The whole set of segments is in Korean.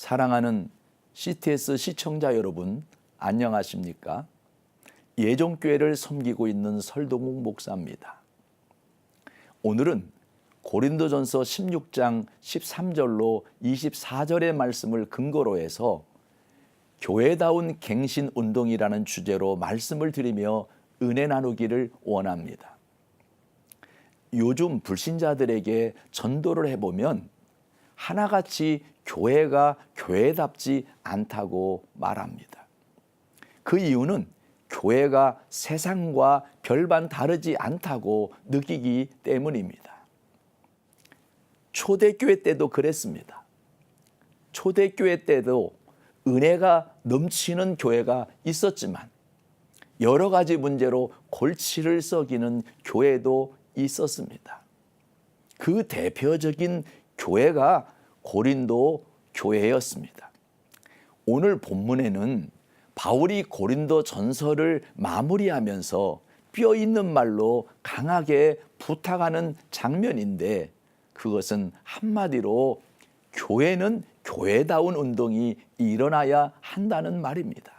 사랑하는 CTS 시청자 여러분, 안녕하십니까? 예종교회를 섬기고 있는 설동욱 목사입니다. 오늘은 고린도전서 16장 13절로 24절의 말씀을 근거로 해서 교회다운 갱신운동이라는 주제로 말씀을 드리며 은혜 나누기를 원합니다. 요즘 불신자들에게 전도를 해보면 하나같이 교회가 교회답지 않다고 말합니다. 그 이유는 교회가 세상과 별반 다르지 않다고 느끼기 때문입니다. 초대교회 때도 그랬습니다. 초대교회 때도 은혜가 넘치는 교회가 있었지만 여러 가지 문제로 골치를 썩이는 교회도 있었습니다. 그 대표적인 교회가 고린도 교회였습니다. 오늘 본문에는 바울이 고린도 전서를 마무리하면서 뼈 있는 말로 강하게 부탁하는 장면인데, 그것은 한마디로 교회는 교회다운 운동이 일어나야 한다는 말입니다.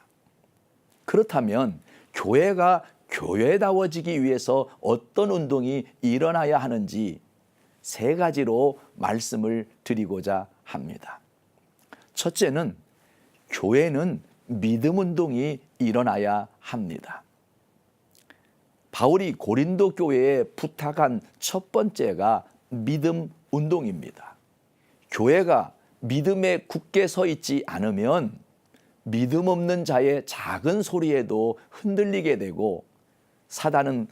그렇다면 교회가 교회다워지기 위해서 어떤 운동이 일어나야 하는지 세 가지로 말씀을 드리고자 합니다. 첫째는 교회는 믿음 운동이 일어나야 합니다. 바울이 고린도 교회에 부탁한 첫 번째가 믿음 운동입니다. 교회가 믿음에 굳게 서 있지 않으면 믿음 없는 자의 작은 소리에도 흔들리게 되고 사단은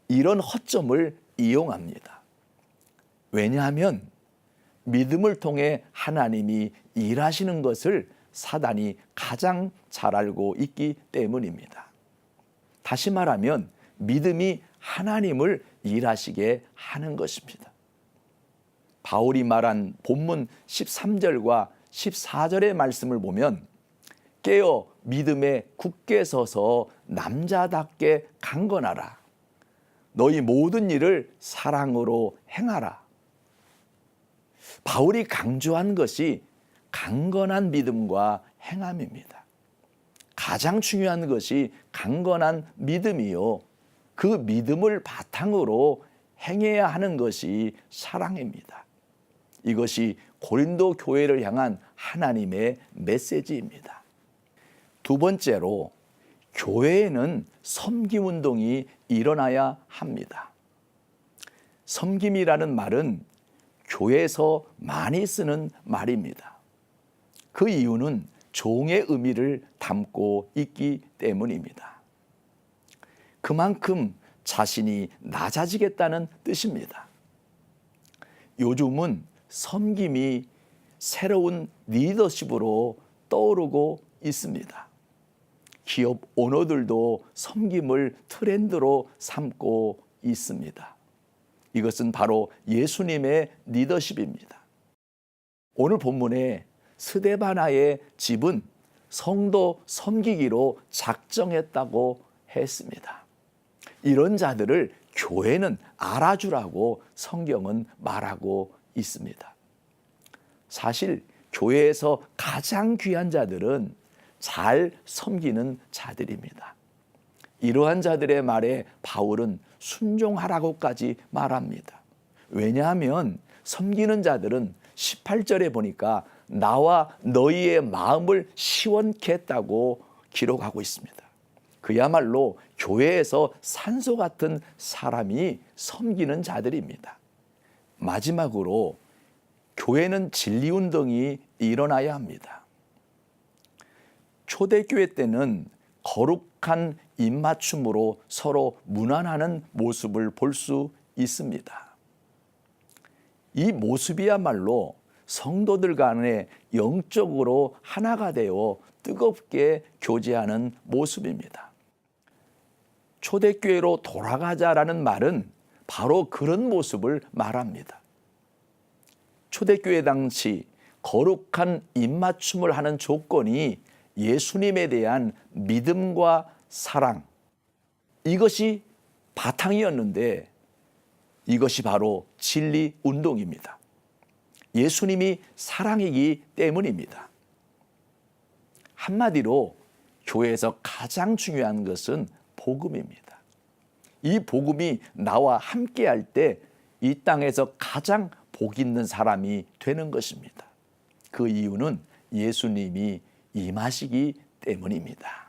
이런 허점을 이용합니다. 왜냐하면 믿음을 통해 하나님이 일하시는 것을 사단이 가장 잘 알고 있기 때문입니다. 다시 말하면 믿음이 하나님을 일하시게 하는 것입니다. 바울이 말한 본문 13절과 14절의 말씀을 보면 깨어 믿음에 굳게 서서 남자답게 강건하라. 너희 모든 일을 사랑으로 행하라. 바울이 강조한 것이 강건한 믿음과 행함입니다. 가장 중요한 것이 강건한 믿음이요, 그 믿음을 바탕으로 행해야 하는 것이 사랑입니다. 이것이 고린도 교회를 향한 하나님의 메시지입니다. 두 번째로, 교회에는 섬김 운동이 일어나야 합니다. 섬김이라는 말은 교회에서 많이 쓰는 말입니다. 그 이유는 종의 의미를 담고 있기 때문입니다. 그만큼 자신이 낮아지겠다는 뜻입니다. 요즘은 섬김이 새로운 리더십으로 떠오르고 있습니다. 기업 오너들도 섬김을 트렌드로 삼고 있습니다. 이것은 바로 예수님의 리더십입니다. 오늘 본문에 스데바나의 집은 성도 섬기기로 작정했다고 했습니다. 이런 자들을 교회는 알아주라고 성경은 말하고 있습니다. 사실 교회에서 가장 귀한 자들은 잘 섬기는 자들입니다. 이러한 자들의 말에 바울은 순종하라고까지 말합니다. 왜냐하면 섬기는 자들은 18절에 보니까 나와 너희의 마음을 시원케 했다고 기록하고 있습니다. 그야말로 교회에서 산소 같은 사람이 섬기는 자들입니다. 마지막으로 교회는 진리운동이 일어나야 합니다. 초대교회 때는 거룩한 입맞춤으로 서로 문안하는 모습을 볼 수 있습니다. 이 모습이야말로 성도들 간에 영적으로 하나가 되어 뜨겁게 교제하는 모습입니다. 초대교회로 돌아가자라는 말은 바로 그런 모습을 말합니다. 초대교회 당시 거룩한 입맞춤을 하는 조건이 예수님에 대한 믿음과 사랑, 이것이 바탕이었는데 이것이 바로 진리 운동입니다. 예수님이 사랑이기 때문입니다. 한마디로 교회에서 가장 중요한 것은 복음입니다. 이 복음이 나와 함께할 때 이 땅에서 가장 복 있는 사람이 되는 것입니다. 그 이유는 예수님이 임하시기 때문입니다.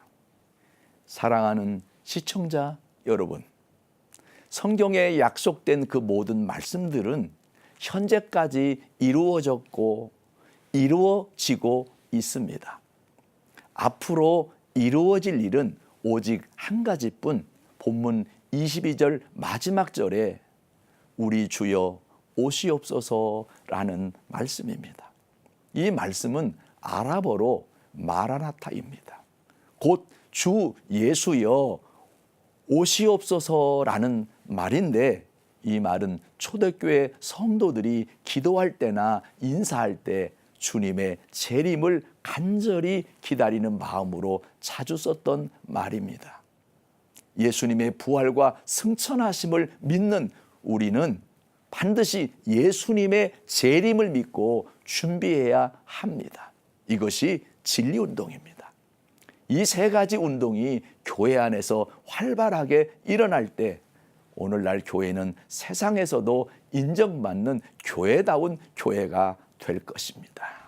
사랑하는 시청자 여러분, 성경에 약속된 그 모든 말씀들은 현재까지 이루어졌고 이루어지고 있습니다. 앞으로 이루어질 일은 오직 한 가지뿐, 본문 22절 마지막 절에 우리 주여 오시옵소서라는 말씀입니다. 이 말씀은 아랍어로 마라나타입니다. 곧 주 예수여 오시옵소서라는 말인데, 이 말은 초대교회 성도들이 기도할 때나 인사할 때 주님의 재림을 간절히 기다리는 마음으로 자주 썼던 말입니다. 예수님의 부활과 승천하심을 믿는 우리는 반드시 예수님의 재림을 믿고 준비해야 합니다. 이것이 진리운동입니다. 이 세 가지 운동이 교회 안에서 활발하게 일어날 때 오늘날 교회는 세상에서도 인정받는 교회다운 교회가 될 것입니다.